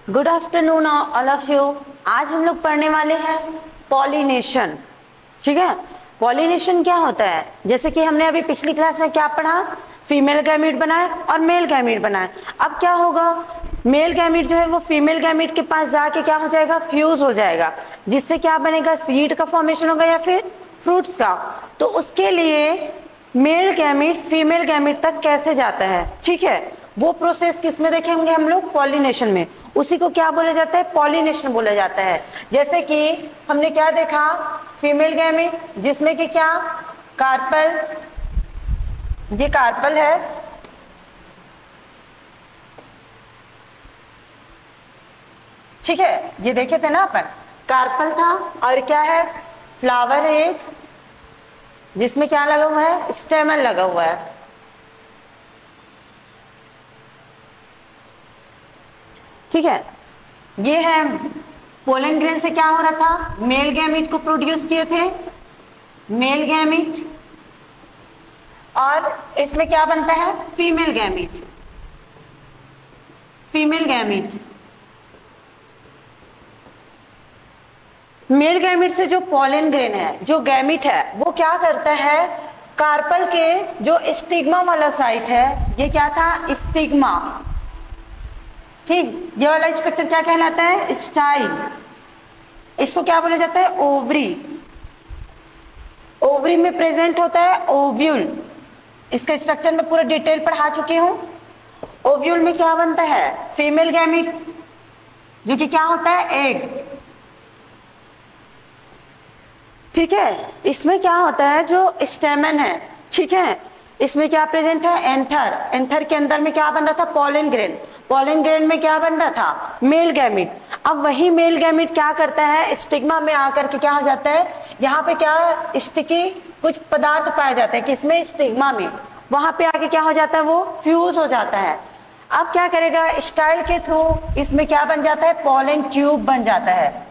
Good afternoon all of you. आज हम लोग पढ़ने वाले हैं पॉलिनेशन। ठीक है, पॉलिनेशन क्या होता है? जैसे कि हमने अभी पिछली क्लास में क्या पढ़ा, फीमेल गैमीट बनाए और मेल गैमीट बनाए। अब क्या होगा, मेल गैमीट जो है वो फीमेल गैमीट के पास जाके क्या हो जाएगा, फ्यूज हो जाएगा, जिससे क्या बनेगा, सीड का फॉर्मेशन होगा या फिर फ्रूट्स का। तो उसके लिए मेल गैमीट फीमेल गैमीट तक कैसे जाता है, ठीक है, वो प्रोसेस किस में देखेंगे हम लोग, पॉलिनेशन में। उसी को क्या बोला जाता है, पॉलिनेशन बोला जाता है। जैसे कि हमने क्या देखा, फीमेल गैमीट जिसमें कि क्या, कार्पल, ये कार्पल है, ठीक है, ये देखे थे ना अपन, कार्पल था। और क्या है, फ्लावर है एक, जिसमें क्या लगा हुआ है, स्टेमन लगा हुआ है। ठीक है, ये है पोलन ग्रेन से क्या हो रहा था, मेल गैमीट को प्रोड्यूस किए थे, मेल गैमीट, और इसमें क्या बनता है, female gamete, female gamete. Male gamete से जो पोलन ग्रेन है, जो गैमीट है, वो क्या करता है, कार्पल के जो स्टिग्मा वाला साइट है, ये क्या था, स्टिग्मा, ठीक, ये वाला स्ट्रक्चर क्या कहलाता है, स्टाइल। इसको क्या बोला जाता है, ओवरी। ओवरी में प्रेजेंट होता है ओव्यूल। इसका स्ट्रक्चर में पूरा डिटेल पढ़ा चुकी हूं। ओव्यूल में क्या बनता है, फीमेल गैमीट, जो कि क्या होता है, एग। ठीक है, इसमें क्या होता है, जो स्टेमन है, ठीक है, इसमें क्या प्रेजेंट है, एंथर। एंथर के अंदर में क्या बन रहा था, पोलन ग्रेन। पोलन ग्रेन में क्या बन रहा था, मेल गैमीट। अब वही मेल गैमीट क्या करता है, स्टिग्मा में आकर के क्या हो जाता है, यहाँ पे क्या स्टिकी कुछ पदार्थ पाए जाते हैं, किसमें, स्टिग्मा में। वहां पे आके क्या हो जाता है, वो फ्यूज हो जाता है। अब क्या करेगा, स्टाइल के थ्रू इसमें क्या बन जाता है, पोलन ट्यूब बन जाता है,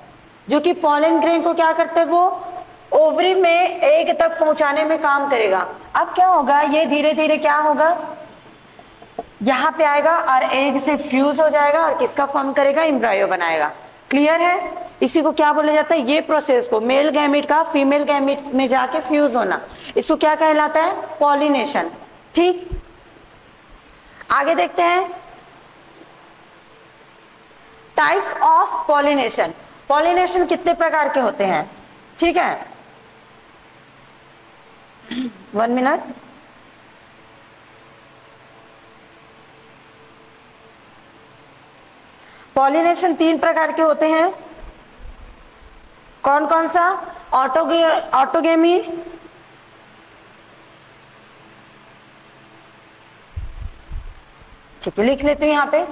जो कि पोलन ग्रेन को क्या करते हैं, वो ओवरी में एग तक पहुंचाने में काम करेगा। अब क्या होगा, ये धीरे धीरे क्या होगा, यहां पे आएगा और एग से फ्यूज हो जाएगा और किसका फॉर्म करेगा, एम्ब्रायो बनाएगा। क्लियर है? इसी को क्या बोला जाता है, ये प्रोसेस को, मेल गैमीट का फीमेल गैमीट में जाके फ्यूज होना, इसको क्या कहलाता है, पॉलिनेशन। ठीक, आगे देखते हैं टाइप्स ऑफ पॉलिनेशन। पॉलिनेशन कितने प्रकार के होते हैं, ठीक है, 1 मिनट। पॉलिनेशन 3 प्रकार के होते हैं। कौन कौन सा, ऑटोगेमी, ठीक है, लिख लेते हैं यहां पे।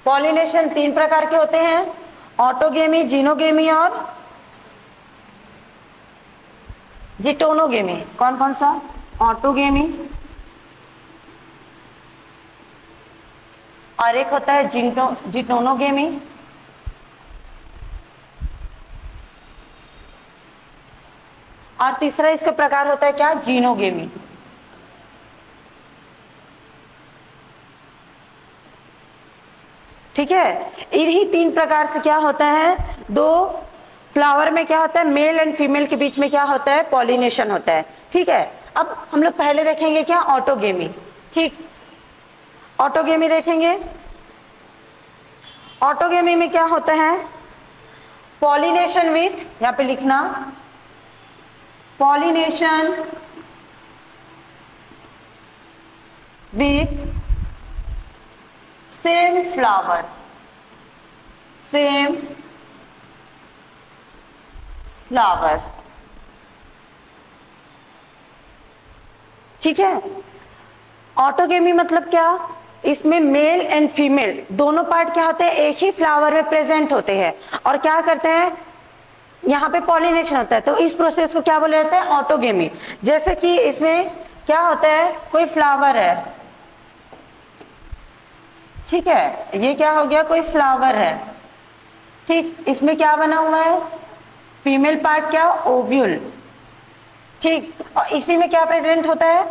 पॉलिनेशन 3 प्रकार के होते हैं, ऑटोगेमी, जीनोगेमी और जिटोनोगेमी। कौन कौन सा, ऑटोगेमी, और एक होता है जिटोनोगेमी, और तीसरा इसका प्रकार होता है क्या, जीनोगेमी। ठीक है, इन्हीं 3 प्रकार से क्या होता है, दो फ्लावर में क्या होता है, मेल एंड फीमेल के बीच में क्या होता है, पॉलिनेशन होता है। ठीक है, अब हम लोग पहले देखेंगे क्या, ऑटोगेमी। ठीक, ऑटोगेमी देखेंगे। ऑटोगेमी में क्या होता है, पॉलिनेशन विथ, यहां पे लिखना, pollination with same flower, same flower. ठीक है, ऑटोगेमी मतलब क्या, इसमें मेल एंड फीमेल दोनों पार्ट क्या होते हैं, एक ही फ्लावर में प्रेजेंट होते हैं और क्या करते हैं, यहाँ पे पॉलिनेशन होता है। तो इस प्रोसेस को क्या बोला जाता है, ऑटोगेमी। जैसे कि इसमें क्या होता है, कोई फ्लावर है, ठीक है, ये क्या हो गया, कोई फ्लावर है, ठीक, इसमें क्या बना हुआ है, फीमेल पार्ट क्या, ओव्यूल, ठीक, और इसी में क्या प्रेजेंट होता है,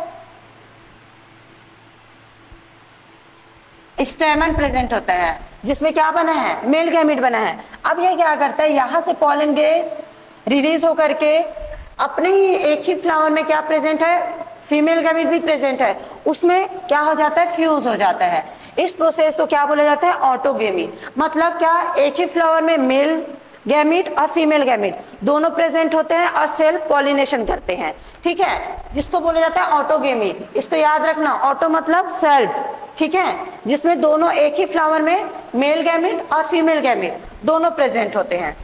स्टेमन प्रेजेंट होता है जिसमें क्या बना है, मेल गैमीट बना है। अब ये क्या करता है, यहाँ से पॉलन ग्रेन रिलीज होकर के अपने ही एक ही फ्लावर में क्या प्रेजेंट है, फीमेल गैमीट भी प्रेजेंट है, उसमें क्या हो जाता है, फ्यूज हो जाता है। इस प्रोसेस को क्या बोला जाता है, ऑटोगेमी। मतलब क्या, एक ही फ्लावर में मेल गैमीट और फीमेल गैमीट दोनों प्रेजेंट होते हैं और सेल्फ पॉलिनेशन करते हैं, ठीक है, जिसको बोला जाता है ऑटोगेमी। इसको याद रखना, ऑटो मतलब सेल्फ, ठीक है, जिसमें दोनों एक ही फ्लावर में मेल गैमीट और फीमेल गैमीट दोनों प्रेजेंट होते हैं।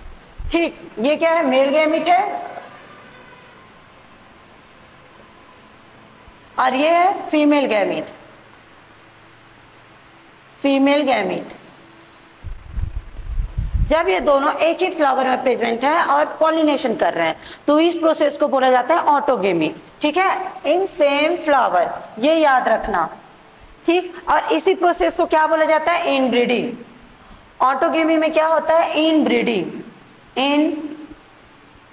ठीक, ये क्या है, मेल गैमीट है और ये है फीमेल गैमीट। फीमेल गैमीट जब ये दोनों एक ही फ्लावर में प्रेजेंट है और पॉलिनेशन कर रहे हैं तो इस प्रोसेस को बोला जाता है ऑटोगेमी, ठीक है, इन सेम फ्लावर, ये याद रखना, ठीक। और इसी प्रोसेस को क्या बोला जाता है, इनब्रीडिंग। ऑटोगेमी में क्या होता है, इनब्रीडिंग, इनब्रीडिंग,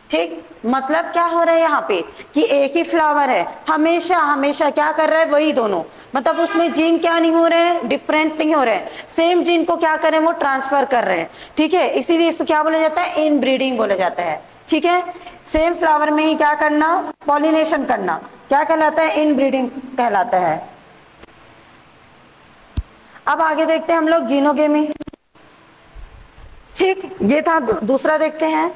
ठीक। मतलब क्या हो रहा है यहाँ पे कि एक ही फ्लावर है, हमेशा हमेशा क्या कर रहा है, वही दोनों, मतलब उसमें जीन क्या नहीं हो रहे हैं, डिफरेंट नहीं हो रहे हैं, सेम जीन को क्या कर रहे हैं, वो ट्रांसफर कर रहे हैं, ठीक है। इसीलिए इसको क्या बोला जाता है, इनब्रीडिंग बोला जाता है, ठीक है। सेम फ्लावर में ही क्या करना, पॉलिनेशन करना, क्या कहलाता है, इनब्रीडिंग कहलाता है। अब आगे देखते हैं हम लोग जीनोगेमी, ठीक। ये था दूसरा, देखते हैं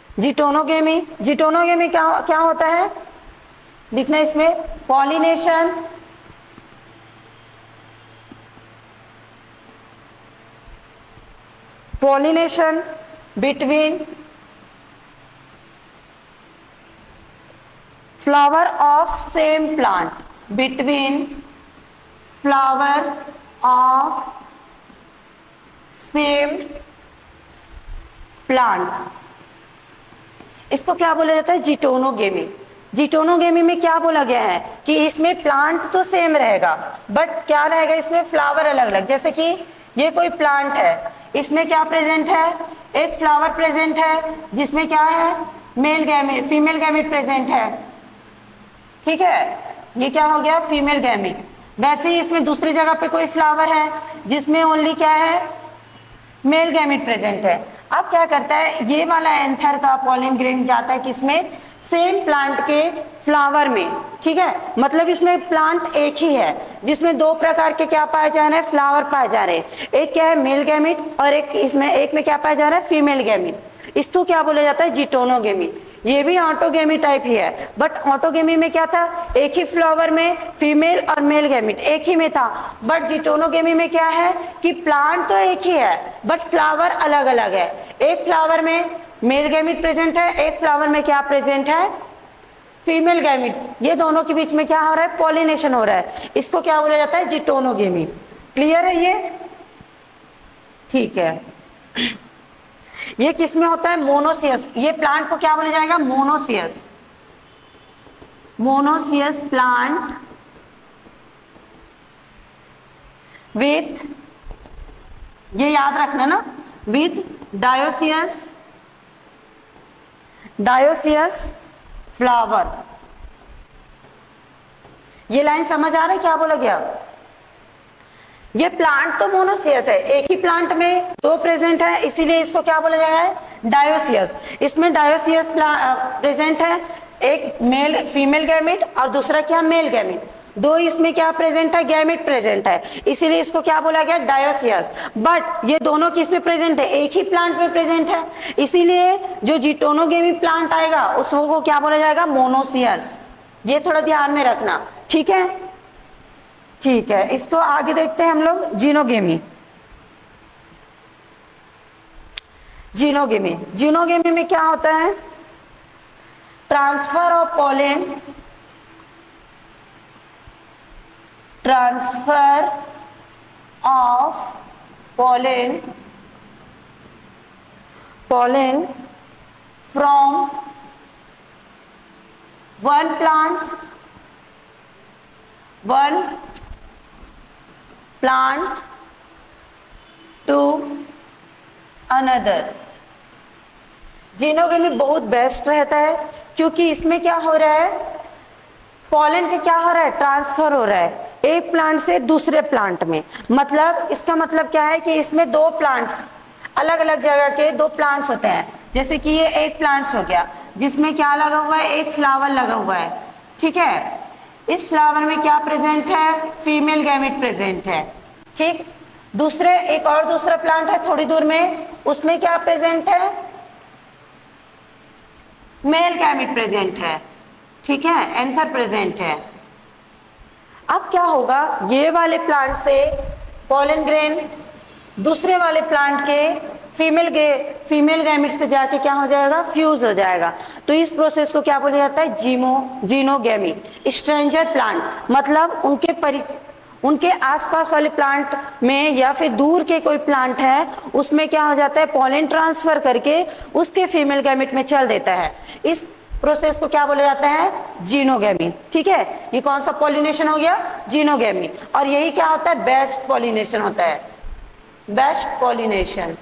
जिटोनोगेमी। जिटोनोगेमी क्या होता है, लिखना इसमें, pollination pollination between flower of same plant, between flower of same plant, इसको क्या बोला जाता है, जिटोनोगेमी। जिटोनोगेमी में क्या बोला गया है कि इसमें प्लांट तो सेम रहेगा बट क्या रहेगा, इसमें फ्लावर अलग अलग। जैसे कि ये कोई प्लांट है, इसमें क्या प्रेजेंट है, एक फ्लावर प्रेजेंट है जिसमें क्या है, male gamete, female gamete present है, ठीक है, ये क्या हो गया, फीमेल गैमीट। वैसे ही इसमें दूसरी जगह पे कोई फ्लावर है जिसमें ओनली क्या है, मेल गैमीट प्रेजेंट है। अब क्या करता है, ये वाला एंथर का पॉलन ग्रेन जाता है किसमें, सेम प्लांट के फ्लावर में, ठीक है। मतलब इसमें प्लांट एक ही है जिसमें दो प्रकार के क्या पाए जा रहे हैं, फ्लावर पाए जा रहे हैं, एक क्या है मेल गैमीट और एक में क्या पाया जा रहा है, फीमेल गैमीट। इसको क्या बोला जाता है, जिटोनोगेमी। ये भी ऑटोगेमी टाइप ही है, बट ऑटोगेमी में क्या था, एक ही फ्लावर में फीमेल और मेल गैमीट एक ही में था। बट जिटोनोगेमी में क्या है कि प्लांट तो एक ही है बट फ्लावर अलग अलग है, एक फ्लावर में मेल गैमीट प्रेजेंट है, एक फ्लावर में क्या प्रेजेंट है, फीमेल गैमीट। ये दोनों के बीच में क्या हो रहा है, पॉलिनेशन हो रहा है, इसको क्या बोला जाता है, जिटोनोगेमी। क्लियर है ये, ठीक है। ये किसमें होता है, मोनोसियस। ये प्लांट को क्या बोला जाएगा, मोनोसियस। मोनोसियस प्लांट विथ, ये याद रखना ना, विथ डायोसियस, डायोसियस फ्लावर। ये लाइन समझ आ रहा है क्या बोला गया, ये प्लांट तो मोनोसियस है, एक ही प्लांट में दो प्रेजेंट है, इसीलिए इसको क्या बोला जाएगा है, डायोसियस। इसमें डायोसियस प्रेजेंट है, एक मेल फीमेल गैमीट और दूसरा क्या, मेल गैमीट। दो इसमें क्या प्रेजेंट है, गैमीट प्रेजेंट है, इसीलिए इसको क्या बोला गया, डायोसियस। बट ये दोनों किसमें प्रेजेंट है, एक ही प्लांट में प्रेजेंट है, इसीलिए जो जिटोनोगेमी प्लांट आएगा उसको क्या बोला जाएगा, मोनोसियस। ये थोड़ा ध्यान में रखना, ठीक है, ठीक है। इसको आगे देखते हैं हम लोग, जीनोगेमी। जीनोगेमी, जीनोगेमी में क्या होता है, transfer of pollen, transfer of pollen, pollen from one plant, one plant to another. Geitonogamy बहुत बेस्ट रहता है क्योंकि इसमें क्या हो रहा है, पॉलन के क्या हो रहा है, ट्रांसफर हो रहा है एक प्लांट से दूसरे प्लांट में। मतलब इसका मतलब क्या है कि इसमें दो प्लांट्स, अलग अलग जगह के दो प्लांट्स होते हैं। जैसे कि ये एक प्लांट्स हो गया जिसमें क्या लगा हुआ है, एक फ्लावर लगा हुआ है, ठीक है। इस फ्लावर में क्या प्रेजेंट है, फीमेल गैमेट प्रेजेंट है, ठीक। दूसरे एक और दूसरा प्लांट है थोड़ी दूर में, उसमें क्या प्रेजेंट है, मेल गैमेट प्रेजेंट है, ठीक है, एंथर प्रेजेंट है। अब क्या होगा, ये वाले प्लांट से पॉलन ग्रेन दूसरे वाले प्लांट के फीमेल गैमेट से जाके क्या हो जाएगा, फ्यूज हो जाएगा। तो इस प्रोसेस को क्या बोला जाता है, जीनोगेमी। स्ट्रेंजर प्लांट मतलब उनके आसपास वाले प्लांट में या फिर दूर के कोई प्लांट है उसमें क्या हो जाता है, पॉलन ट्रांसफर करके उसके फीमेल गैमेट में चल देता है। इस प्रोसेस को क्या बोला जाता है, जीनोगेमी, ठीक है। ये कौन सा पॉलिनेशन हो गया, जीनोगेमी। और यही क्या होता है, बेस्ट पॉलिनेशन होता है, बेस्ट पॉलिनेशन।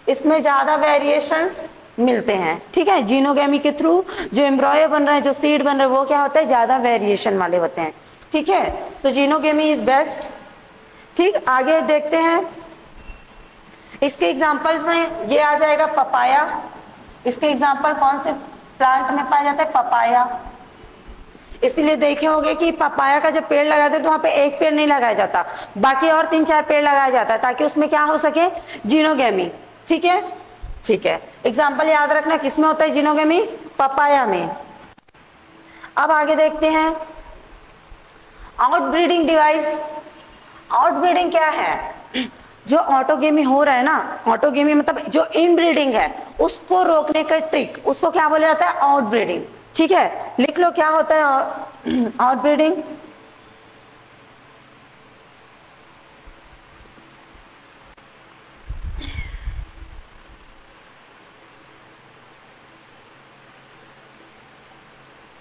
इसमें ज्यादा वेरिएशंस मिलते हैं, ठीक है। जीनोगेमी के थ्रू जो एम्ब्रॉयो बन रहा है, जो सीड बन रहा है, वो क्या होता है, ज्यादा वेरिएशन वाले होते हैं, ठीक है। तो जीनोगेमी इज बेस्ट, ठीक। आगे देखते हैं, इसके एग्जांपल में ये आ जाएगा पपाया। इसके एग्जांपल कौन से प्लांट में पाया जाता है, पपाया। इसलिए देखे होंगे कि पपाया का जब पेड़ लगाते हैं तो वहां पे एक पेड़ नहीं लगाया जाता, बाकी और 3-4 पेड़ लगाया जाता है ताकि उसमें क्या हो सके, जीनोगेमी, ठीक है, ठीक है। एग्जाम्पल याद रखना किसमें होता है जीनोगेमी, पपाया में। अब आगे देखते हैं आउटब्रीडिंग डिवाइस। आउटब्रीडिंग क्या है, जो ऑटोगेमी हो रहा है ना, ऑटोगेमी मतलब जो इनब्रीडिंग है उसको रोकने का ट्रिक, उसको क्या बोला जाता है, आउटब्रीडिंग, ठीक है। लिख लो क्या होता है आउटब्रीडिंग।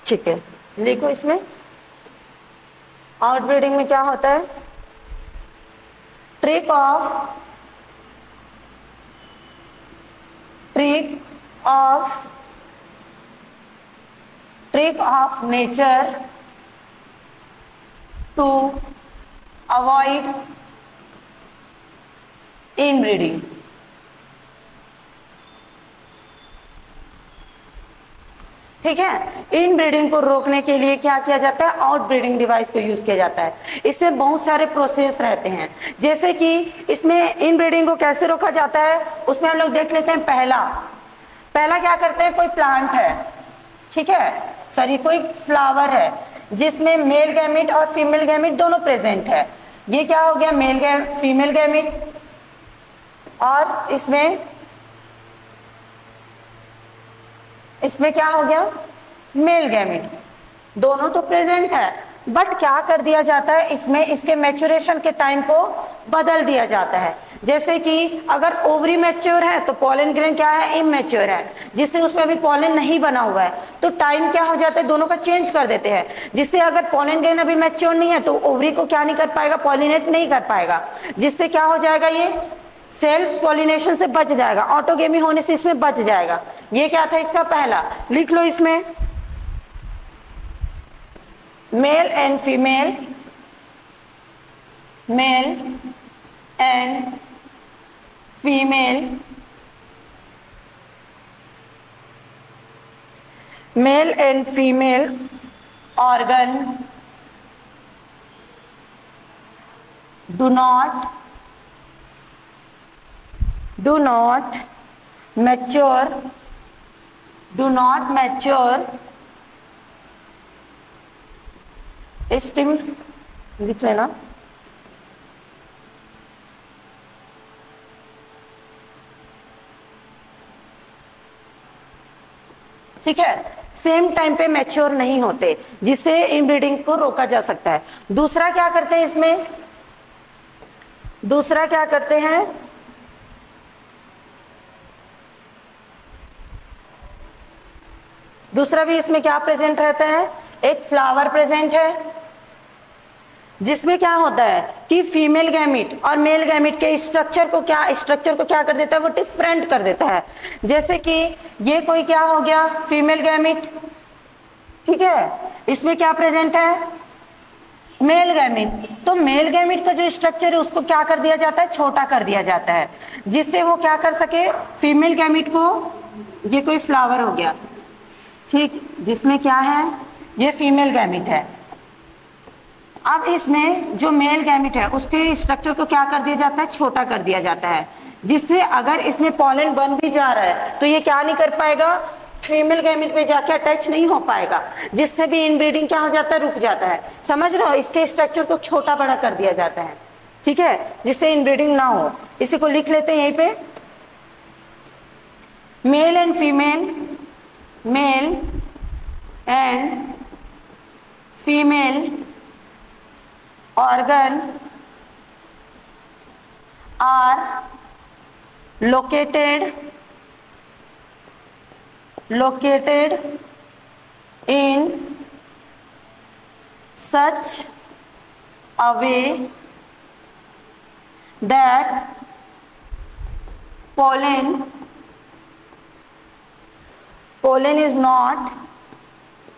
ठीक है, लिखो इसमें आउटब्रीडिंग में क्या होता है, trick of nature to avoid inbreeding. ठीक है, इनब्रीडिंग को रोकने के लिए क्या किया जाता है, आउटब्रीडिंग डिवाइस को यूज किया जाता है। इसमें बहुत सारे प्रोसेस रहते हैं, जैसे कि इसमें इनब्रीडिंग को कैसे रोका जाता है उसमें हम लोग देख लेते हैं। पहला क्या करते हैं, कोई प्लांट है, ठीक है, सॉरी कोई फ्लावर है जिसमें मेल गैमेट और फीमेल गैमेट दोनों प्रेजेंट है। ये क्या हो गया, फीमेल गैमेट, और इसमें क्या हो गया, मेल गैमेट, दोनों तो प्रेजेंट है। बट क्या कर दिया जाता है, इसमें इसके मैच्योरेशन के टाइम को बदल दिया जाता है। जैसे कि अगर ओवरी मैच्योर है तो पॉलन ग्रेन क्या है, इमैच्योर है, जिससे उसमें अभी पॉलन नहीं बना हुआ है, तो टाइम क्या हो जाता है, दोनों का चेंज कर देते हैं। जिससे अगर पॉलन ग्रेन अभी मैच्योर नहीं है तो ओवरी को क्या नहीं कर पाएगा, पॉलिनेट नहीं कर पाएगा, जिससे क्या हो जाएगा, ये सेल्फ पॉलिनेशन से बच जाएगा, ऑटोगेमी होने से इसमें बच जाएगा। ये क्या था इसका पहला, लिख लो इसमें male and female, male and female, male and female organ do not mature स्टिम, लिख लेना, ठीक है, सेम टाइम पे मैच्योर नहीं होते, जिससे इनब्रीडिंग को रोका जा सकता है। दूसरा क्या करते हैं इसमें, दूसरा क्या करते हैं, दूसरा भी इसमें क्या प्रेजेंट रहता है, एक फ्लावर प्रेजेंट है जिसमें क्या होता है कि फीमेल गैमेट और मेल गैमेट के स्ट्रक्चर को क्या कर देता है, वो डिफरेंट कर देता है। जैसे कि ये कोई क्या हो गया, फीमेल गैमेट, ठीक है, इसमें क्या प्रेजेंट है, मेल गैमिट। तो मेल गैमिट का जो स्ट्रक्चर है उसको क्या कर दिया जाता है, छोटा कर दिया जाता है, जिससे वो क्या कर सके, फीमेल गैमिट को, ये कोई फ्लावर हो गया, ठीक, जिसमें क्या है, ये फीमेल गैमिट है। अब इसमें जो मेल गैमिट है उसके स्ट्रक्चर को क्या कर दिया जाता है, छोटा कर दिया जाता है, जिससे अगर इसमें पॉलन बन भी जा रहा है तो ये क्या नहीं कर पाएगा, फीमेल गैमेट पे जाके अटैच नहीं हो पाएगा, जिससे भी इनब्रीडिंग क्या हो जाता है, रुक जाता है। समझ रहे हो, इसके स्ट्रक्चर को छोटा बड़ा कर दिया जाता है, ठीक है, जिससे इनब्रीडिंग ना हो। इसी को लिख लेते हैं यहीं पे, mail and female, male and female organ are located in such a way that pollen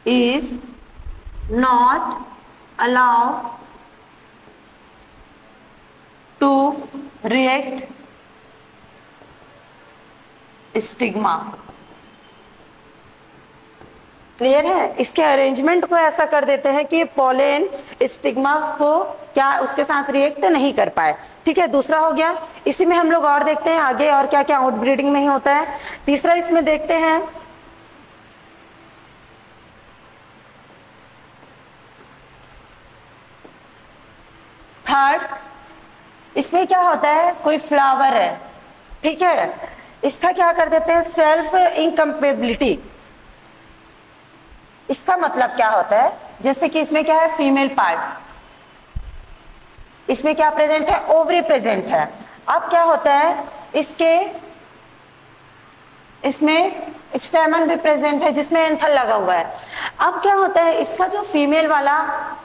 is not allowed to react stigma. Clear है, इसके अरेंजमेंट को ऐसा कर देते हैं कि पॉलन स्टिग्मा को क्या उसके साथ रिएक्ट नहीं कर पाए, ठीक है, दूसरा हो गया। इसी में हम लोग और देखते हैं आगे और क्या क्या आउटब्रीडिंग में ही होता है। तीसरा इसमें देखते हैं, थर्ड, इसमें क्या होता है, कोई फ्लावर है, ठीक है, इसका क्या कर देते हैं, सेल्फ इनकम्पेबिलिटी। इसका मतलब क्या होता है, जैसे कि इसमें क्या है, फीमेल पार्ट, इसमें क्या प्रेजेंट है, ओवरी प्रेजेंट है। अब क्या होता है, इसमें स्टेमन भी प्रेजेंट है जिसमें एंथर लगा हुआ है। अब क्या होता है, इसका जो फीमेल वाला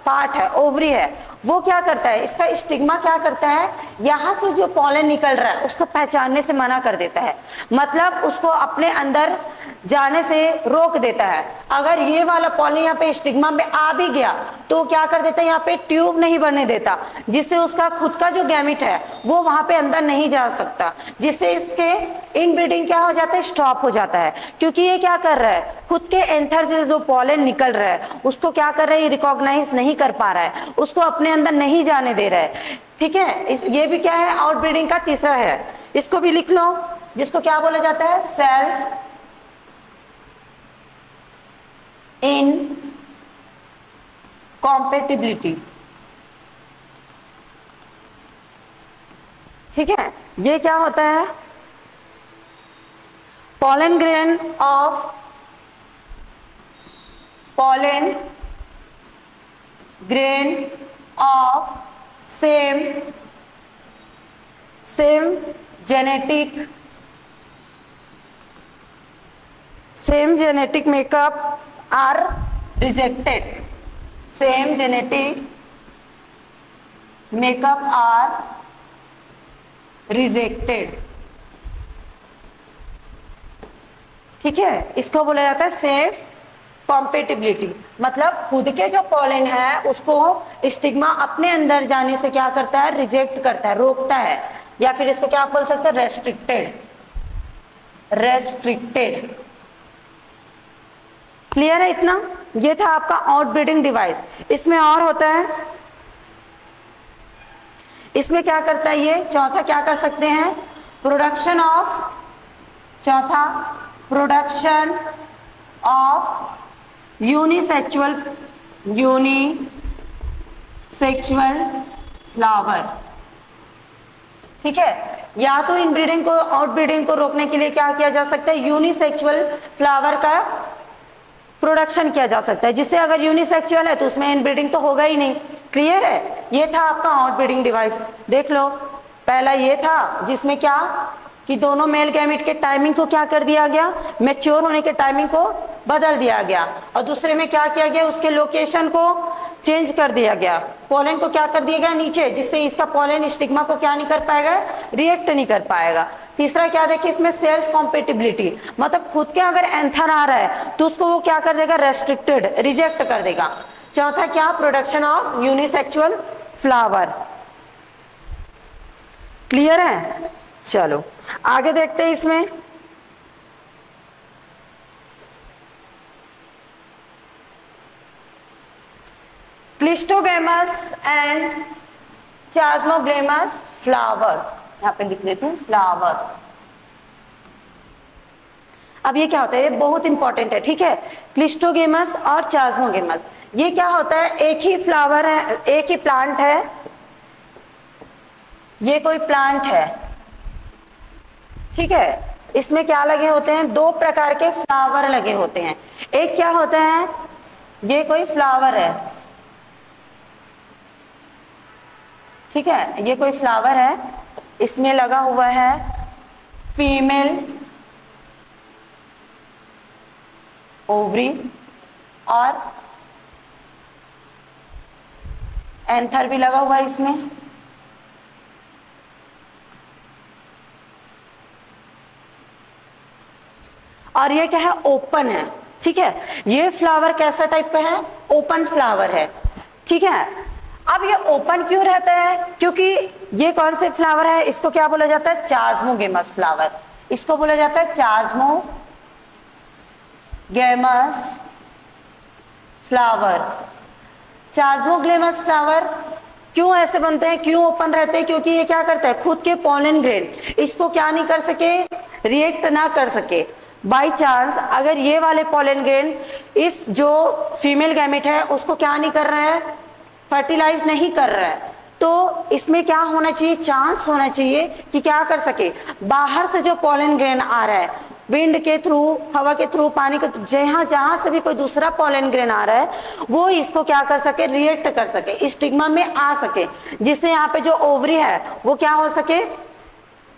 पार्ट है, ओवरी है, वो क्या करता है, इसका स्टिग्मा क्या करता है, यहां से जो पॉलन निकल रहा है उसको पहचानने से मना कर देता है, मतलब उसको अपने अंदर जाने से रोक देता है। अगर ये वाला पॉलन यहाँ पे स्टिग्मा में आ भी गया तो क्या कर देता है, यहाँ पे ट्यूब नहीं बनने देता, जिससे उसका खुद का जो गैमिट है वो वहां पे अंदर नहीं जा सकता, जिससे इसके इनब्रीडिंग क्या हो जाता है, स्टॉप हो जाता है। क्योंकि ये क्या कर रहा है, खुद के एंथर से जो पॉलन निकल रहा है उसको क्या कर रहा है, रिकॉग्नाइज नहीं कर पा रहा है, उसको अपने अंदर नहीं जाने दे रहा है, ठीक है। ये भी क्या है, आउटब्रीडिंग का तीसरा है। इसको भी लिख लो, जिसको क्या बोला जाता है, सेल्फ इन कॉम्पेटिबिलिटी, ठीक है। ये क्या होता है, pollen grain of same genetic makeup are rejected, same genetic makeup are rejected, ठीक है। इसको बोला जाता है सेफ कॉम्पेटिबिलिटी, मतलब खुद के जो पॉलन है उसको स्टिग्मा अपने अंदर जाने से क्या करता है, रिजेक्ट करता है, रोकता है, या फिर इसको क्या बोल सकते हैं, रेस्ट्रिक्टेड। क्लियर है इतना, ये था आपका आउटब्रीडिंग डिवाइस। इसमें और होता है, इसमें क्या करता है, ये चौथा क्या कर सकते हैं, प्रोडक्शन ऑफ यूनिसेक्सुअल फ्लावर, ठीक है। या तो इनब्रीडिंग को, आउटब्रीडिंग को रोकने के लिए क्या किया जा सकता है, यूनिसेक्सुअल फ्लावर का प्रोडक्शन किया जा सकता है, जिससे अगर यूनिसेक्सुअल है तो उसमें इनब्रीडिंग तो होगा ही नहीं। क्लियर है, ये था आपका आउटब्रीडिंग डिवाइस। देख लो, पहला ये था जिसमें क्या कि दोनों मेल गैमेट के टाइमिंग को क्या कर दिया गया, मैच्योर होने के टाइमिंग को बदल दिया गया, और दूसरे में क्या किया गया, उसके लोकेशन को चेंज कर दिया गया, पोलन को क्या कर दिया गया नीचे, जिससे इसका पोलन स्टिग्मा को क्या नहीं कर पाएगा, रिएक्ट नहीं कर पाएगा। तीसरा क्या देखिए इसमें सेल्फ कॉम्पेटिबिलिटी, मतलब खुद के अगर एंथर आ रहा है तो उसको वो क्या कर देगा, रेस्ट्रिक्टेड, रिजेक्ट कर देगा। चौथा क्या, production of unisexual flower. Clear है? चलो आगे देखते हैं इसमें। क्लिस्टोगेमस एंड चास्मोग्लेमस फ्लावर, यहां पे लिख लेती हूं फ्लावर। अब ये क्या होता है, ये बहुत इंपॉर्टेंट है, ठीक है। क्लिस्टोगेमस और चास्मोगेमस, ये क्या होता है, एक ही फ्लावर है, एक ही प्लांट है, ये कोई प्लांट है, ठीक है। इसमें क्या लगे होते हैं, दो प्रकार के फ्लावर लगे होते हैं। एक क्या होता है, ये कोई फ्लावर है, ठीक है, ये कोई फ्लावर है, इसमें लगा हुआ है फीमेल ओवरी और एंथर भी लगा हुआ है इसमें। और ये क्या है, ओपन है, ठीक है। ये फ्लावर कैसा टाइप का है, ओपन फ्लावर है, ठीक है। अब ये ओपन क्यों रहता है, क्योंकि ये कौन से फ्लावर है, इसको क्या बोला जाता है, चास्मोगेमस फ्लावर, इसको बोला जाता है चास्मोगेमस फ्लावर। चास्मोग्लेमस फ्लावर क्यों ऐसे बनते हैं, क्यों ओपन रहते हैं, क्योंकि ये क्या करता है, खुद के पोलन ग्रेन इसको क्या नहीं कर सके, रिएक्ट ना कर सके। बाई चांस अगर ये वाले पोलन ग्रेन इस जो फीमेल गैमेट है उसको क्या नहीं कर रहा है, फर्टिलाइज नहीं कर रहा है, तो इसमें क्या होना चाहिए, चांस होना चाहिए कि क्या कर सके, बाहर से जो पोलन ग्रेन आ रहा है, विंड के थ्रू, हवा के थ्रू, पानी के, जहां जहां से भी कोई दूसरा पोलन ग्रेन आ रहा है वो इसको क्या कर सके, रिएक्ट कर सके, स्टिग्मा में आ सके, जिससे यहाँ पे जो ओवरी है वो क्या हो सके,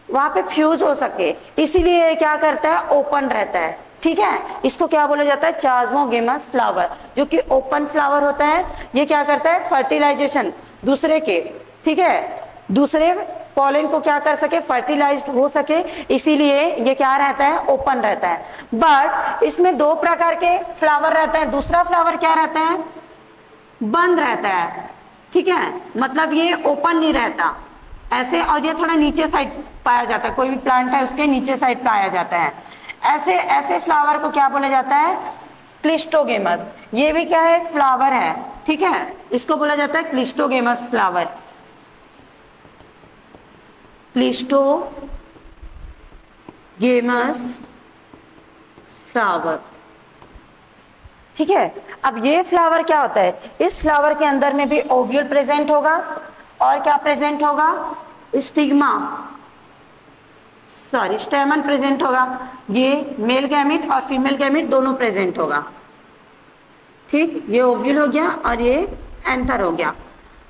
वहां पे फ्यूज हो सके। इसीलिए ये क्या करता है, ओपन रहता है, ठीक है। इसको क्या बोला जाता है, चास्मोगेमस फ्लावर, जो कि ओपन फ्लावर होता है। ये क्या करता है, फर्टिलाइजेशन दूसरे के, ठीक है, दूसरे पोलन को क्या कर सके, फर्टिलाइज्ड हो सके, इसीलिए ये क्या रहता है, ओपन रहता है। बट इसमें दो प्रकार के फ्लावर रहते हैं। दूसरा फ्लावर क्या रहता है, बंद रहता है, ठीक है, मतलब ये ओपन नहीं रहता ऐसे, और ये थोड़ा नीचे साइड पाया जाता है, कोई भी प्लांट है उसके नीचे साइड पाया जाता है। ऐसे ऐसे फ्लावर को क्या बोला जाता है, क्लिस्टोगेमस। ये भी क्या है, एक फ्लावर है, ठीक है, इसको बोला जाता है क्लिस्टोगेमस फ्लावर, क्लिस्टोगेमस फ्लावर, ठीक है। अब ये फ्लावर क्या होता है, इस फ्लावर के अंदर में भी ओव्यूल प्रेजेंट होगा और क्या प्रेजेंट होगा, स्टिग्मा, सॉरी स्टेमन प्रेजेंट होगा। ये मेल गैमेट और फीमेल गैमेट दोनों प्रेजेंट होगा, ठीक। ये ओव्यूल हो गया और ये एंथर हो गया।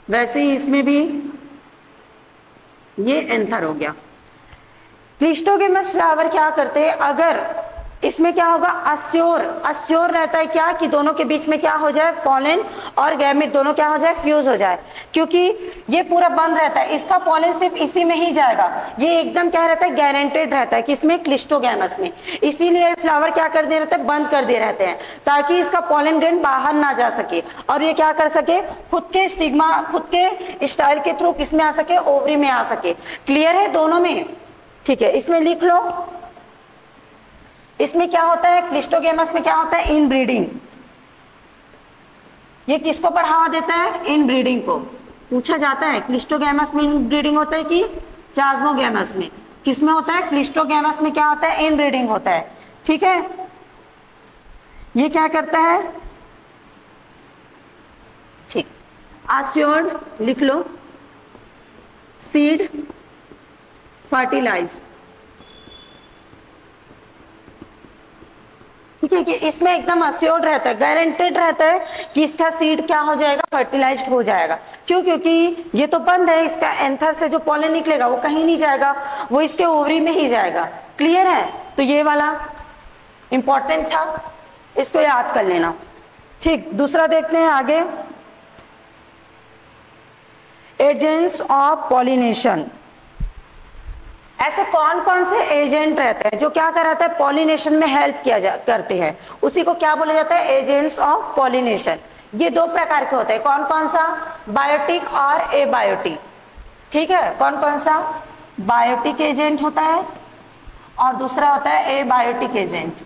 वैसे ही इसमें भी ये एंथर हो गया। क्लिस्टोगेमस फ्लावर क्या करते हैं, अगर इसमें क्या होगा, अस्योर रहता है क्या, कि दोनों के बीच में क्या हो जाए, पोलन और गैमेट दोनों क्या हो जाए, फ्यूज हो जाए, क्योंकि ये पूरा बंद रहता है, इसका पोलन सिर्फ इसी में ही जाएगा। ये एकदम क्या रहता है, गारंटेड रहता है, किसमें, क्लिस्टोगेमस में। इसीलिए फ्लावर क्या कर दे रहते हैं, बंद कर दे रहते हैं, ताकि इसका पोलन ग्रेन बाहर ना जा सके और ये क्या कर सके, खुद के स्टिग्मा, खुद के स्टाइल के थ्रू किसमें आ सके, ओवरी में आ सके। क्लियर है दोनों में, ठीक है। इसमें लिख लो, इसमें क्या होता है, क्लिस्टोगेमस में क्या होता है, इनब्रीडिंग। ये किसको बढ़ावा देता है, इनब्रीडिंग को। पूछा जाता है क्लिस्टोगेमस में इनब्रीडिंग होता है कि चास्मोगेमस में, किसमें होता है, क्लिस्टोगेमस में क्या होता है, इनब्रीडिंग होता है, ठीक है। ये क्या करता है, ठीक, अस्योर्ड लिख लो, सीड फर्टिलाइज्ड, ठीक है, कि इसमें एकदम अस्योर्ड रहता है, गारंटेड रहता है कि इसका सीड क्या हो जाएगा, फर्टिलाइज्ड हो जाएगा। क्यों, क्योंकि ये तो बंद है, इसका एंथर से जो पोलन निकलेगा वो कहीं नहीं जाएगा, वो इसके ओवरी में ही जाएगा। क्लियर है, तो ये वाला इंपॉर्टेंट था, इसको याद कर लेना, ठीक। दूसरा देखते हैं आगे, एजेंट्स ऑफ पॉलिनेशन, ऐसे कौन कौन से एजेंट रहते हैं जो क्या कराते हैं, पॉलिनेशन में हेल्प करते हैं, उसी को क्या बोला जाता है, एजेंट्स ऑफ पॉलिनेशन। ये दो प्रकार के होते हैं, कौन कौन सा, बायोटिक और एबायोटिक। ठीक है, कौन कौन सा, बायोटिक एजेंट होता है और दूसरा होता है abiotic agent.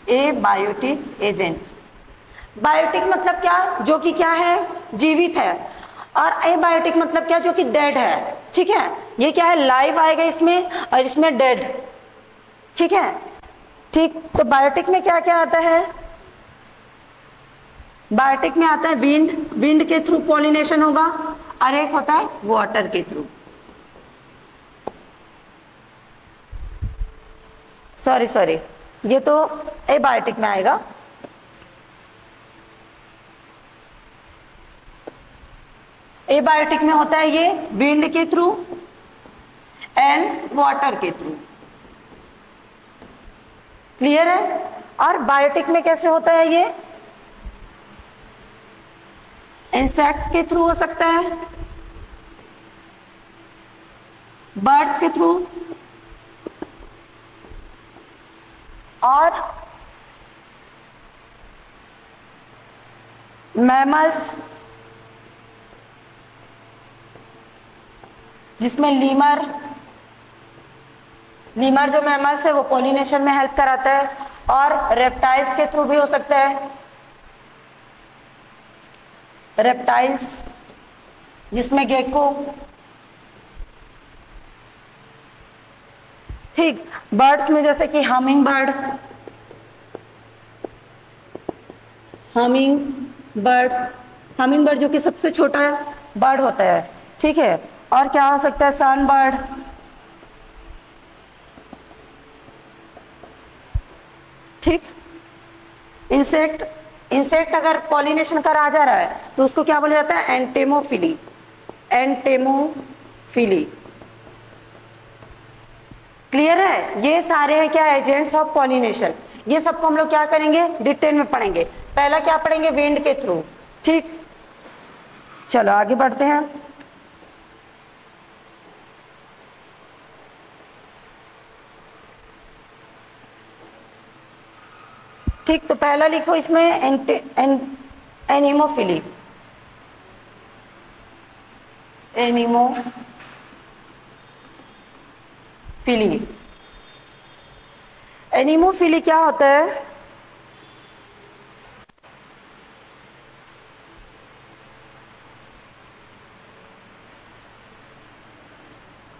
Abiotic agent, biotic मतलब क्या, जो कि क्या है, जीवित है, और एबायोटिक मतलब क्या, जो कि डेड है। ठीक है, ये क्या है, लाइव आएगा इसमें और इसमें डेड। ठीक है, ठीक। तो बायोटिक में क्या क्या आता है, बायोटिक में आता है विंड, विंड के थ्रू पॉलिनेशन होगा, और एक होता है वाटर के थ्रू, सॉरी ये तो एबायोटिक में आएगा। एबायोटिक में होता है ये विंड के थ्रू एंड वाटर के थ्रू, क्लियर है। और बायोटिक में कैसे होता है, ये इंसेक्ट के थ्रू हो सकता है, बर्ड्स के थ्रू, और मैमल्स, जिसमें लीमर जो मैमल्स है वो पॉलिनेशन में हेल्प कराता है, और रेप्टाइल्स के थ्रू भी हो सकता है, रेप्टाइल्स जिसमें गेको। ठीक, बर्ड्स में जैसे कि हमिंग बर्ड, हमिंग बर्ड जो कि सबसे छोटा बर्ड होता है। ठीक है, और क्या हो सकता है, सन बर्ड, ठीक। इंसेक्ट अगर पॉलिनेशन करा जा रहा है तो उसको क्या बोला जाता है, एंटेमोफिली, एंटेमोफिली, क्लियर है। ये सारे हैं क्या, एजेंट्स ऑफ पॉलिनेशन। ये सबको हम लोग क्या करेंगे, डिटेल में पढ़ेंगे। पहला क्या पढ़ेंगे, विंड के थ्रू। ठीक, चलो आगे बढ़ते हैं। ठीक, तो पहला लिखो इसमें एनिमोफिली, एनिमोफिली क्या होता है,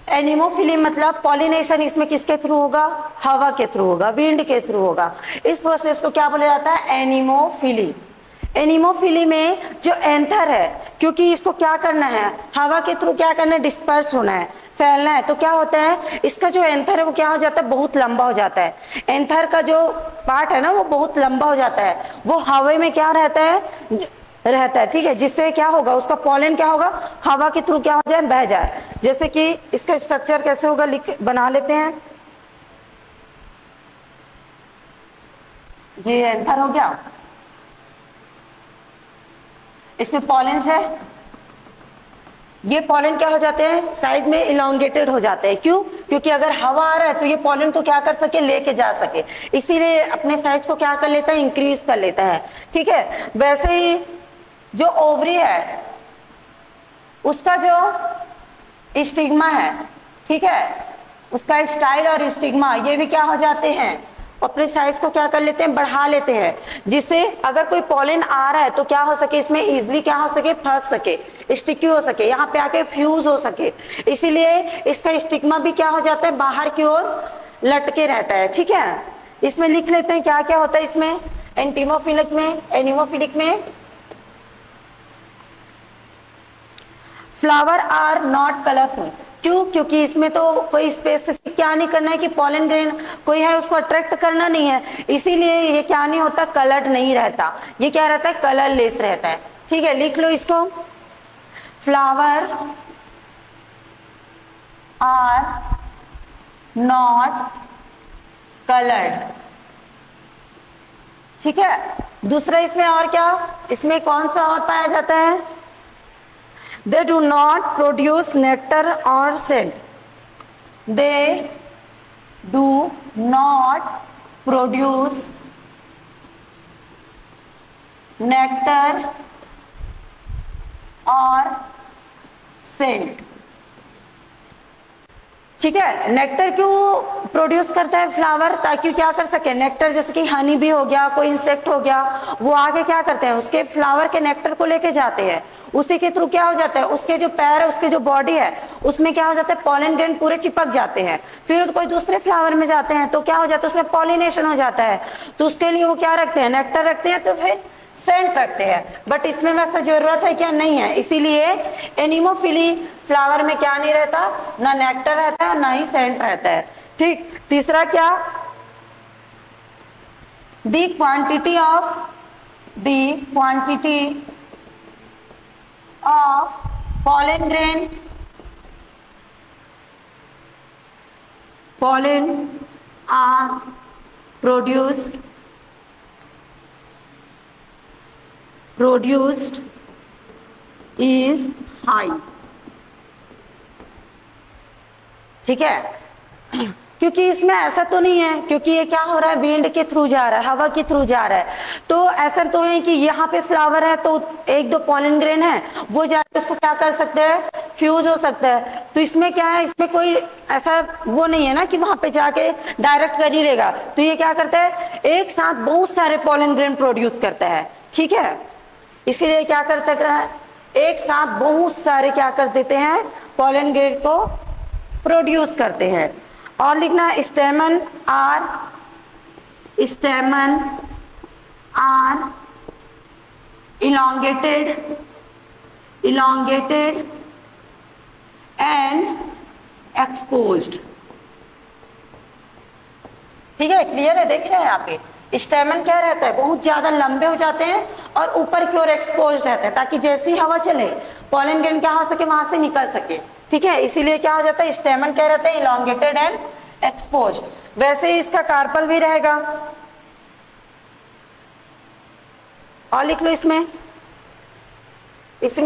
एनिमोफिली मतलब पॉलिनेशन इसमें किसके थ्रू होगा, हवा के थ्रू होगा, विंड के थ्रू होगा। इस प्रोसेस को क्या बोला जाता है, एनिमोफिली। एनिमोफिली में जो एंथर है, क्योंकि इसको क्या करना है, हवा के थ्रू क्या करना है, डिस्पर्स होना है, फैलना है, तो क्या होता है, इसका जो एंथर है वो क्या हो जाता है, बहुत लंबा हो जाता है। एंथर का जो पार्ट है ना वो बहुत लंबा हो जाता है, वो हवा में क्या रहता है, ठीक है, जिससे क्या होगा, उसका पॉलन क्या होगा, हवा के थ्रू क्या हो जाए, बह जाए। जैसे कि इसका स्ट्रक्चर कैसे होगा, बना लेते हैं। ये एंथर हो गया, इसमें पॉलेंस है, ये पॉलन क्या हो जाते हैं, साइज में इलोंगेटेड हो जाते हैं। क्यों, क्योंकि अगर हवा आ रहा है तो ये पॉलन को क्या कर सके, लेके जा सके, इसीलिए अपने साइज को क्या कर लेता है, इंक्रीज कर लेता है। ठीक है, वैसे ही जो ओवरी है उसका जो स्टिग्मा है, ठीक है, उसका स्टाइल और स्टिग्मा ये भी क्या हो जाते हैं, अपने साइज को क्या कर लेते हैं, बढ़ा लेते हैं, जिससे अगर कोई पॉलन आ रहा है तो क्या हो सके, इसमें इजिली क्या हो सके, फंस सके, स्टिकी हो सके, यहाँ पे आके फ्यूज हो सके। इसीलिए इसका स्टिग्मा भी क्या हो जाता है, बाहर की ओर लटके रहता है। ठीक है, इसमें लिख लेते हैं क्या क्या होता है इसमें, एनिमोफिलिक में फ्लावर आर नॉट कलरफुल। क्यों, क्योंकि इसमें तो कोई स्पेसिफिक क्या नहीं करना है कि पॉलन ग्रेन कोई है उसको अट्रैक्ट करना नहीं है, इसीलिए ये क्या नहीं होता, कलर्ड नहीं रहता, ये क्या रहता है, कलरलेस रहता है। ठीक है, लिख लो इसको, फ्लावर आर नॉट कलर्ड। ठीक है, दूसरा इसमें और क्या, इसमें कौन सा और पाया जाता है, they do not produce nectar और scent, they do not produce nectar और सेंट। ठीक है, नेक्टर क्यों प्रोड्यूस करता है फ्लावर? ताकि क्या कर सके, नेक्टर जैसे कि हनी भी हो गया, कोई इंसेक्ट हो गया, वो आगे क्या करते हैं, उसके फ्लावर के नेक्टर को लेके जाते हैं, उसी के थ्रू क्या हो जाता है, उसके जो पैर है, उसके जो बॉडी है, उसमें क्या हो जाता है, पॉलन ग्रेन पूरे चिपक जाते हैं, फिर कोई दूसरे फ्लावर में जाते हैं तो क्या हो जाता है, उसमें पॉलिनेशन हो जाता है, तो उसके लिए वो क्या रखते हैं, नेक्टर रखते हैं, तो फिर सेंट रखते हैं। बट इसमें वैसा जरूरत है क्या? नहीं है, इसीलिए एनिमोफिली फ्लावर में क्या नहीं रहता, ना नेक्टर रहता है ना ही सेंट रहता है। ठीक, तीसरा क्या, the quantity of pollen are produced is high। ठीक है, क्योंकि इसमें ऐसा तो नहीं है, क्योंकि ये क्या हो रहा है, विंड के थ्रू जा रहा है, हवा के थ्रू जा रहा है, तो ऐसा तो है कि यहाँ पे फ्लावर है तो एक दो पॉलन ग्रेन है, वो जाके उसको क्या कर सकते हैं, फ्यूज हो सकता है। तो इसमें क्या है, इसमें कोई ऐसा वो नहीं है ना कि वहां पे जाके डायरेक्ट कर ही लेगा, तो ये क्या करता है, एक साथ बहुत सारे पॉलन ग्रेन प्रोड्यूस करता है। ठीक है, इसीलिए क्या करता है, एक साथ बहुत सारे क्या कर देते हैं, पॉलन ग्रेन को प्रोड्यूस करते हैं। और लिखना, stamen are elongated and exposed। ठीक है, क्लियर है, देख रहे हैं यहाँ पे, स्टेमन क्या रहता है, बहुत ज्यादा लंबे हो जाते हैं और ऊपर की ओर एक्सपोज्ड रहते हैं, ताकि जैसी हवा चले पॉलन ग्रेन क्या हो सके, वहां से निकल सके। ठीक है, इसीलिए क्या हो जाता है, स्टेमन क्या रहता है, इलॉन्गेटेड एंड एक्सपोज्ड। वैसे ही इसका कार्पल भी रहेगा, और लिख लो इसमें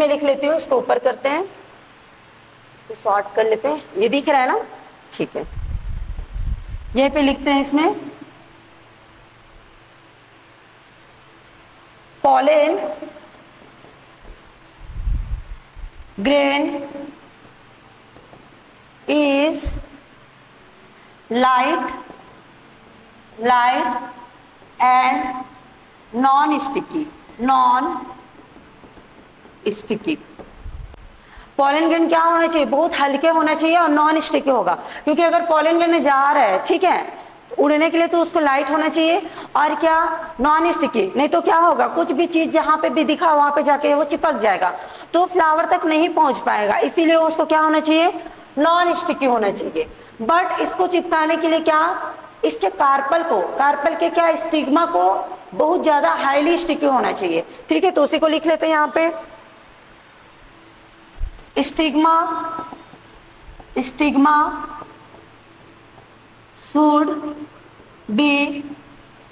लिख लेती हूँ, इसको ऊपर करते हैं, इसको शॉर्ट कर लेते हैं, ये दिख रहा है ना, ठीक है, यहीं पे लिखते हैं इसमें, pollen grain is light and non-sticky। Pollen grain क्या होना चाहिए, बहुत हल्के होना चाहिए और नॉन स्टिकी होगा, क्योंकि अगर पॉलन ग्रेन जा रहा है, ठीक है, उड़ने के लिए, तो उसको लाइट होना चाहिए और क्या, नॉन स्टिकी। नहीं तो क्या होगा, कुछ भी चीज जहां पे भी दिखा वहां पे जाके वो चिपक जाएगा, तो फ्लावर तक नहीं पहुंच पाएगा, इसीलिए उसको क्या होना चाहिए, नॉन स्टिकी होना चाहिए। बट इसको चिपकाने के लिए क्या, इसके कार्पल के क्या, स्टिग्मा को बहुत ज्यादा हाईली स्टिकी होना चाहिए। ठीक है, तो उसी को लिख लेते हैं यहाँ पे, स्टिग्मा should be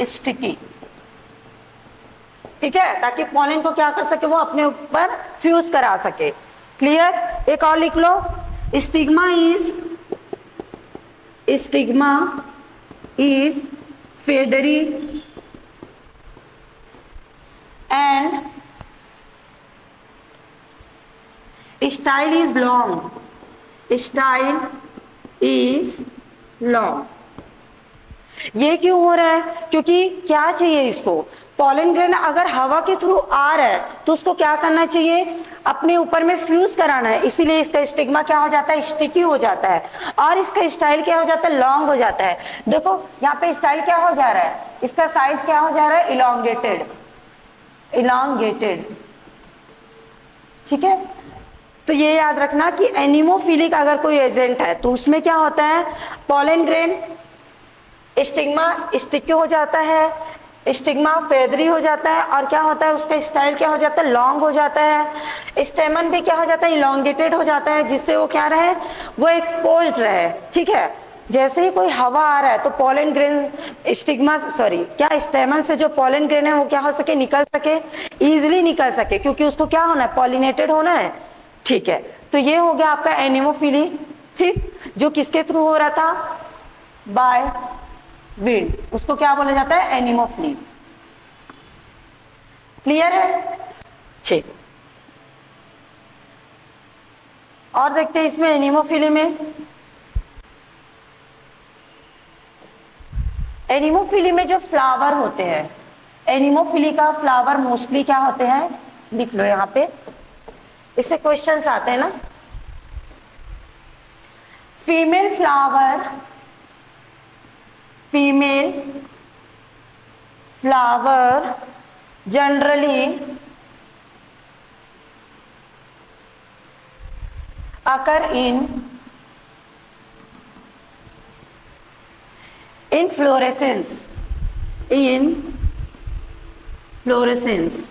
sticky। ठीक है, ताकि पॉलन को क्या कर सके, वो अपने ऊपर फ्यूज करा सके। क्लियर, एक और लिख लो, stigma is feathery and style is long. ये क्यों हो रहा है, क्योंकि क्या चाहिए इसको, पॉलन ग्रेन अगर हवा के थ्रू आ रहा है तो उसको क्या करना चाहिए, अपने ऊपर में फ्यूज कराना है, इसीलिए इसका स्टिग्मा क्या हो जाता है, स्टिकी हो जाता है, और इसका स्टाइल क्या हो जाता है, लॉन्ग हो जाता है। देखो यहाँ पे स्टाइल क्या हो जा रहा है, इसका साइज क्या हो जा रहा है, इलॉन्गेटेड। ठीक है, तो ये याद रखना कि एनिमोफिलिक अगर कोई एजेंट है तो उसमें क्या होता है, पॉलन ग्रेन स्टिग्मा स्टिकी हो जाता है, स्टिग्मा फेदरी हो जाता है, और क्या होता है, उसका स्टाइल क्या हो जाता है, लॉन्ग हो जाता है, स्टेमन भी क्या हो जाता है, इलॉन्गेटेड हो जाता है, जिससे वो क्या रहे, वो एक्सपोज्ड रहे। ठीक है, जैसे ही कोई हवा आ रहा है तो पॉलन ग्रेन स्टेमन से जो पॉलन ग्रेन है वो क्या हो सके, निकल सके, इजिली निकल सके, क्योंकि उसको क्या होना है, पॉलिनेटेड होना है। ठीक है, तो ये हो गया आपका एनिमोफिली, ठीक, जो किसके थ्रू हो रहा था, बाय विंड, उसको क्या बोला जाता है, एनिमोफिली। क्लियर है, ठीक। और देखते हैं इसमें एनिमोफिली में, एनिमोफिली में जो फ्लावर होते हैं, एनिमोफिली का फ्लावर मोस्टली क्या होते हैं, लिख लो यहाँ पे, इससे क्वेश्चंस आते हैं ना। Female flower, female flower generally occur in fluorescence, in fluorescence,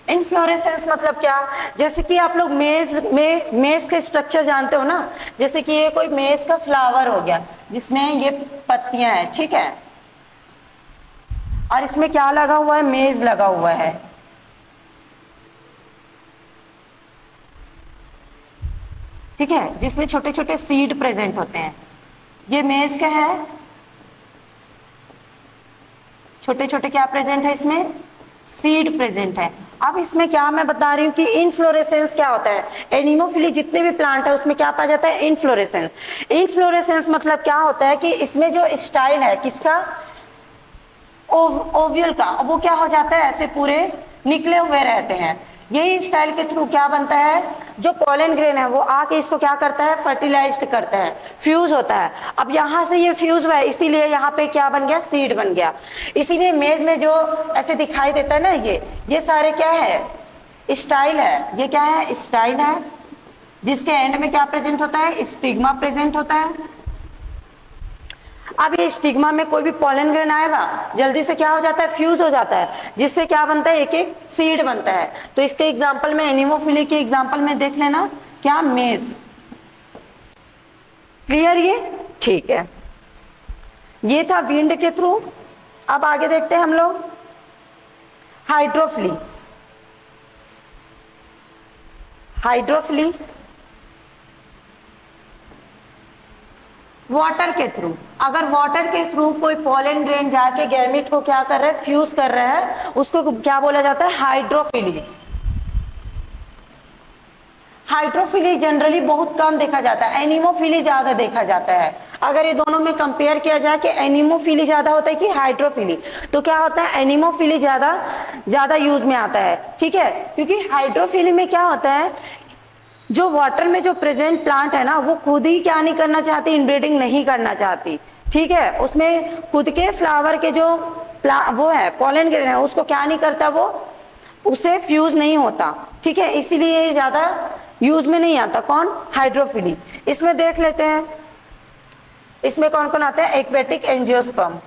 inflorescence मतलब क्या, जैसे कि आप लोग मेज के स्ट्रक्चर जानते हो ना, जैसे कि ये कोई मेज का फ्लावर हो गया जिसमें ये पत्तियां हैं, ठीक है, और इसमें क्या लगा हुआ है, मेज लगा हुआ है, ठीक है, जिसमें छोटे छोटे सीड प्रेजेंट होते हैं। ये मेज क्या है, छोटे छोटे क्या प्रेजेंट है, इसमें सीड प्रेजेंट है। अब इसमें क्या मैं बता रही हूँ कि इनफ्लोरेसेंस क्या होता है, एनिमोफिली जितने भी प्लांट है उसमें क्या पाया जाता है, इनफ्लोरेसेंस। इनफ्लोरेसेंस मतलब क्या होता है कि इसमें जो स्टाइल है किसका, ओव्यूल का, वो क्या हो जाता है, ऐसे पूरे निकले हुए रहते हैं। यही स्टाइल के थ्रू क्या बनता है, जो पोलन ग्रेन है वो आके इसको क्या करता है, फर्टिलाइज्ड करता है, फ्यूज होता है। अब यहाँ से ये फ्यूज हुआ है, इसीलिए यहाँ पे क्या बन गया, सीड बन गया। इसीलिए मेज में जो ऐसे दिखाई देता है ना, ये सारे क्या है, स्टाइल है। ये क्या है, स्टाइल है, जिसके एंड में क्या प्रेजेंट होता है, स्टिग्मा प्रेजेंट होता है। अब ये स्टिग्मा में कोई भी पोलन ग्रेन आएगा, जल्दी से क्या हो जाता है, फ्यूज हो जाता है, जिससे क्या बनता है, एक एक सीड बनता है। तो इसके एग्जांपल में, एनिमोफिली के एग्जांपल में देख लेना, क्या, मेज। क्लियर ये, ठीक है, ये था विंड के थ्रू। अब आगे देखते हैं हम लोग हाइड्रोफिली। हाइड्रोफिली वाटर के थ्रू, अगर वाटर के थ्रू कोई पोलन ग्रेन जाके गैमेट को क्या कर रहा है, फ्यूज कर रहा है, उसको क्या बोला जाता है, हाइड्रोफिली। हाइड्रोफिली जनरली बहुत कम देखा जाता है, एनिमोफिली ज्यादा देखा जाता है। अगर ये दोनों में कंपेयर किया जाए कि एनिमोफिली ज्यादा होता है कि हाइड्रोफिली, तो क्या होता है, एनिमोफिली ज्यादा यूज में आता है, ठीक है, क्योंकि हाइड्रोफिली में क्या होता है, जो वाटर में जो प्रेजेंट प्लांट है ना, वो खुद ही क्या नहीं करना चाहती, इनब्रीडिंग नहीं करना चाहती, ठीक है, उसमें खुद के फ्लावर के जो वो है, पोलन ग्रेन है, उसको क्या नहीं करता, वो उसे फ्यूज नहीं होता, ठीक है, इसीलिए ज्यादा यूज में नहीं आता। कौन, हाइड्रोफिली। इसमें देख लेते हैं, इसमें कौन कौन आता है, एक्वेटिक एंजियोस्पर्म।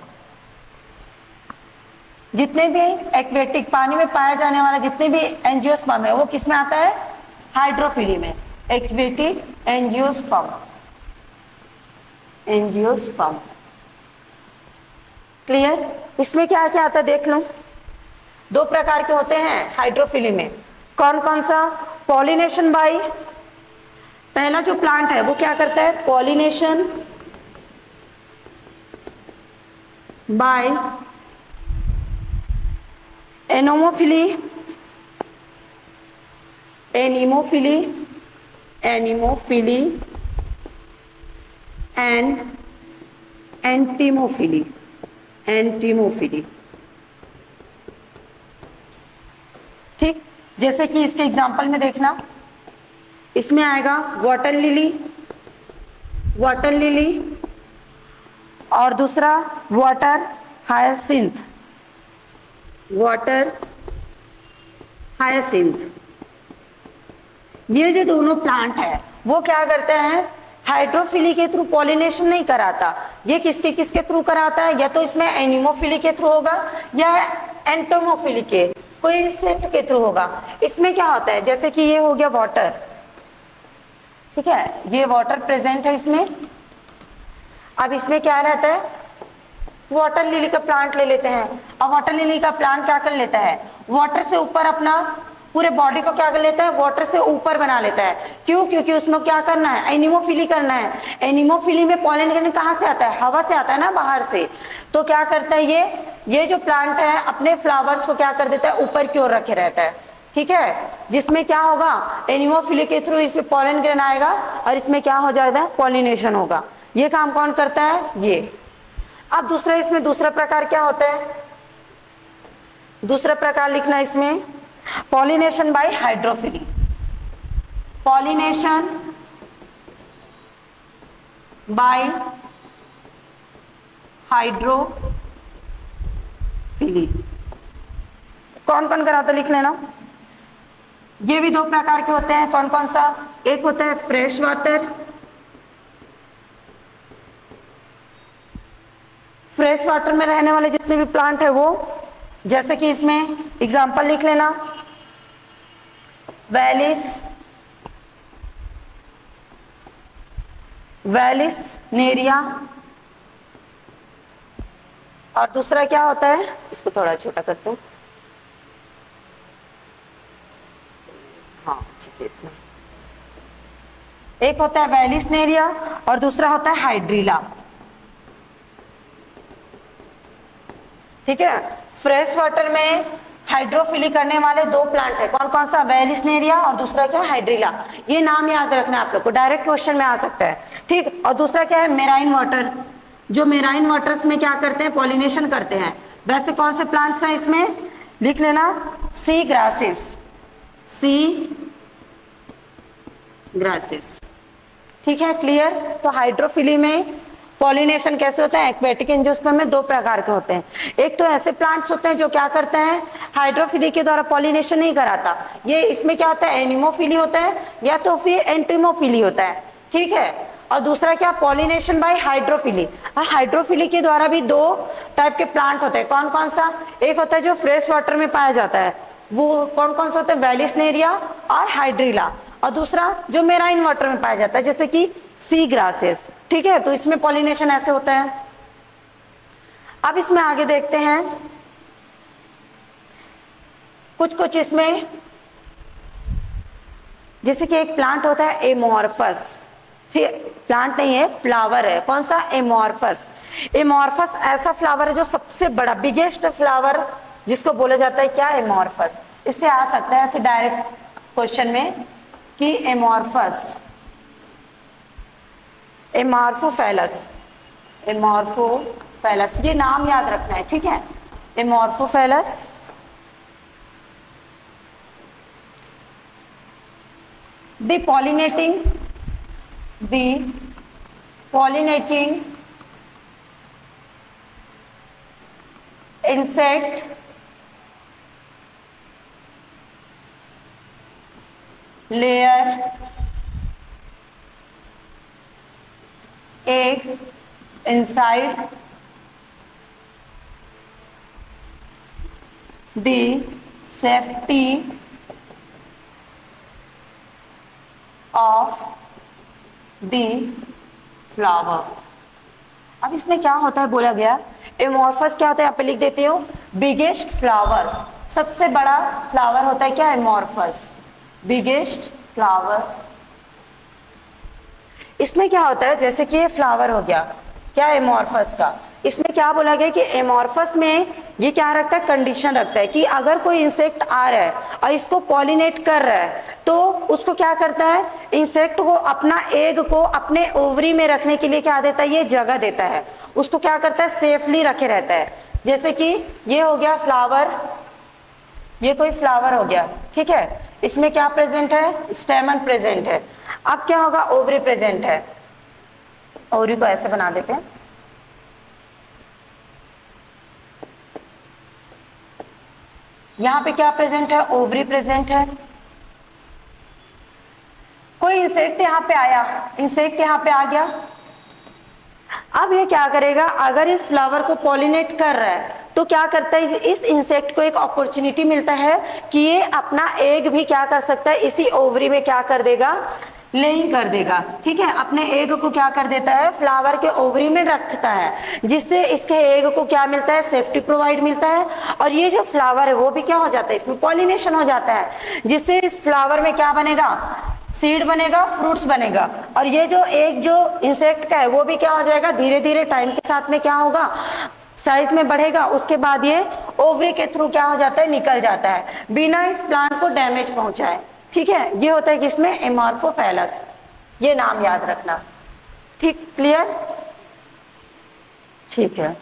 जितने भी एक्वेटिक पानी में पाया जाने वाला जितने भी एंजियोस्पर्म है, वो किस में आता है, हाइड्रोफिली में, एक्वेटिक एंजियोस्पर्म। Angiosperm clear. इसमें क्या क्या आता है देख लो, दो प्रकार के होते हैं हाइड्रोफिली में। कौन कौन सा, पॉलिनेशन बाय, पहला जो प्लांट है वो क्या करता है, pollination by anemophily, anemophily, anemophily and entomophily, entomophily, ठीक। जैसे कि इसके एग्जांपल में देखना, इसमें आएगा वाटर लिली, वाटर लिली, और दूसरा वाटर हायासिंथ, वाटर हायासिंथ। ये जो दोनों प्लांट है वो क्या करते हैं, हाइड्रोफिली के थ्रू पॉलिनेशन नहीं कराता। ये किसके किसके थ्रू कराता है, या तो इसमें एनिमोफिली के थ्रू होगा या एंटोमोफिली के कोई इंसेक्ट के थ्रू होगा। इसमें क्या होता है, जैसे कि ये हो गया वाटर, ठीक है, ये वाटर प्रेजेंट है इसमें। अब इसमें क्या रहता है, वाटर लिली का प्लांट ले लेते हैं। अब वाटर लिली का प्लांट क्या कर लेता है, वाटर से ऊपर अपना पूरे बॉडी को क्या कर लेता है, वाटर से ऊपर बना लेता है। क्यों? क्योंकि उसमें क्या करना है, एनिमोफिली करना है। एनिमोफिली में पॉलन ग्रेन कहाँ से आता है, हवा से आता है ना, बाहर से। तो क्या करता है ये जो प्लांट है अपने फ्लावर्स को क्या कर देता है, ऊपर की ओर रखे रहता है, ठीक है, जिसमें क्या होगा, एनिमोफिली के थ्रू इसमें पॉलन ग्रेन आएगा और इसमें क्या हो जाएगा, पॉलिनेशन होगा। ये काम कौन करता है, ये। अब दूसरा, इसमें दूसरा प्रकार क्या होता है, दूसरा प्रकार लिखना इसमें, pollination by hydrophily. Pollination by hydrophily कौन कौन कराता, लिख लेना। ये भी दो प्रकार के होते हैं, कौन कौन सा, एक होता है फ्रेश वाटर, फ्रेश वाटर में रहने वाले जितने भी प्लांट है वो, जैसे कि इसमें एग्जांपल लिख लेना, वेलिसनेरिया, और दूसरा क्या होता है, इसको थोड़ा छोटा करते हूं, हाँ ठीक है इतना। एक होता है वेलिसनेरिया और दूसरा होता है हाइड्रीला, ठीक है। फ्रेश वाटर में हाइड्रोफिली करने वाले दो प्लांट है, कौन कौन सा, वेलिसनेरिया और दूसरा क्या, हाइड्रीला। ये नाम याद रखना आप लोग को, डायरेक्ट क्वेश्चन में आ सकता है, ठीक। और दूसरा क्या है, मेराइन वाटर, जो मेराइन वाटर्स में क्या करते हैं, पॉलिनेशन करते हैं। वैसे कौन से प्लांट्स हैं इसमें, लिख लेना, सी ग्रासेस, ठीक है, क्लियर। तो हाइड्रोफिली में पॉलिनेशन कैसे होता है, एक्वेटिक एंजियोस्पर्म में दो प्रकार के होते हैं। एक तो ऐसे प्लांट्स होते हैं जो क्या करते हैं, हाइड्रोफिली के द्वारा पॉलिनेशन नहीं कराता, ये इसमें क्या होता है, एनिमोफिली होता है या तो फिर एंटिमोफिली होता है, ठीक है। और दूसरा क्या, पॉलिनेशन बाय हाइड्रोफिली। हाइड्रोफिली के द्वारा भी दो टाइप के प्लांट होते हैं, कौन कौन सा, एक होता है जो फ्रेश वाटर में पाया जाता है, वो कौन कौन सा होता है, वेलिसनेरिया और हाइड्रीला, और दूसरा जो मेराइन वाटर में पाया जाता है जैसे कि सी ग्रासेस, ठीक है। तो इसमें पॉलिनेशन ऐसे होता है। अब इसमें आगे देखते हैं कुछ इसमें, जैसे कि एक प्लांट होता है एमॉर्फस, प्लांट नहीं है, फ्लावर है, कौन सा, एमॉर्फस। एमॉर्फस ऐसा फ्लावर है जो सबसे बड़ा, बिगेस्ट फ्लावर जिसको बोला जाता है क्या, एमॉर्फस। इससे आ सकता है ऐसे डायरेक्ट क्वेश्चन में कि एमॉर्फस, एमॉर्फोफैलस, ये नाम याद रखना है, ठीक है, amorphophallus. The pollinating insect layer egg inside the safety of the flower। अब इसमें क्या होता है, बोला गया एमॉर्फस क्या होता है, यहाँ पे लिख देती हूँ, बिगेस्ट फ्लावर, सबसे बड़ा फ्लावर होता है क्या, एमॉर्फस, बिगेस्ट फ्लावर। इसमें क्या होता है, जैसे कि ये फ्लावर हो गया क्या, एमॉर्फस का, इसमें क्या बोला गया कि एमॉर्फस में ये क्या रखता है, कंडीशन रखता है कि अगर कोई इंसेक्ट आ रहा है और इसको पॉलिनेट कर रहा है तो उसको क्या करता है, इंसेक्ट को अपना एग को अपने ओवरी में रखने के लिए क्या देता है, ये जगह देता है, उसको क्या करता है, सेफली रखे रहता है। जैसे कि ये हो गया फ्लावर, ये कोई फ्लावर हो गया, ठीक है, इसमें क्या प्रेजेंट है, स्टेमन प्रेजेंट है। अब क्या होगा, ओवरी प्रेजेंट है, ओवरी को ऐसे बना देते हैं, यहां पे क्या प्रेजेंट है, ओवरी प्रेजेंट है। कोई इंसेक्ट यहां पे आया, इंसेक्ट यहां पे आ गया, अब ये क्या करेगा, अगर इस फ्लावर को पॉलिनेट कर रहा है तो क्या करता है, इस इंसेक्ट को एक अपॉर्चुनिटी मिलता है कि ये अपना एग भी क्या कर सकता है, इसी ओवरी में क्या कर देगा, लेइंग कर देगा, ठीक है, अपने एग को क्या कर देता है, फ्लावर के ओवरी में रखता है, जिससे इसके एग को क्या मिलता है, सेफ्टी प्रोवाइड मिलता है, और ये जो फ्लावर है वो भी क्या हो जाता है, इसमें पॉलिनेशन हो जाता है, जिससे इस फ्लावर में क्या बनेगा, सीड बनेगा, फ्रूट्स बनेगा, और ये जो एक जो इंसेक्ट का है वो भी क्या हो जाएगा, धीरे धीरे टाइम के साथ में क्या होगा, साइज में बढ़ेगा, उसके बाद ये ओवरी के थ्रू क्या हो जाता है, निकल जाता है, बिना इस प्लांट को डैमेज पहुंचाए, ठीक है। ये होता है किसमें, एमॉर्फोफैलस, ये नाम याद रखना, ठीक, क्लियर, ठीक है,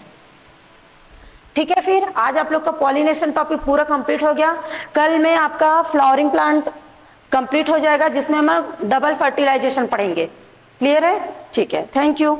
ठीक है। फिर आज आप लोग का पॉलिनेशन टॉपिक पूरा कंप्लीट हो गया। कल में आपका फ्लावरिंग प्लांट कंप्लीट हो जाएगा, जिसमें हम डबल फर्टिलाइजेशन पढ़ेंगे, क्लियर है, ठीक है, थैंक यू।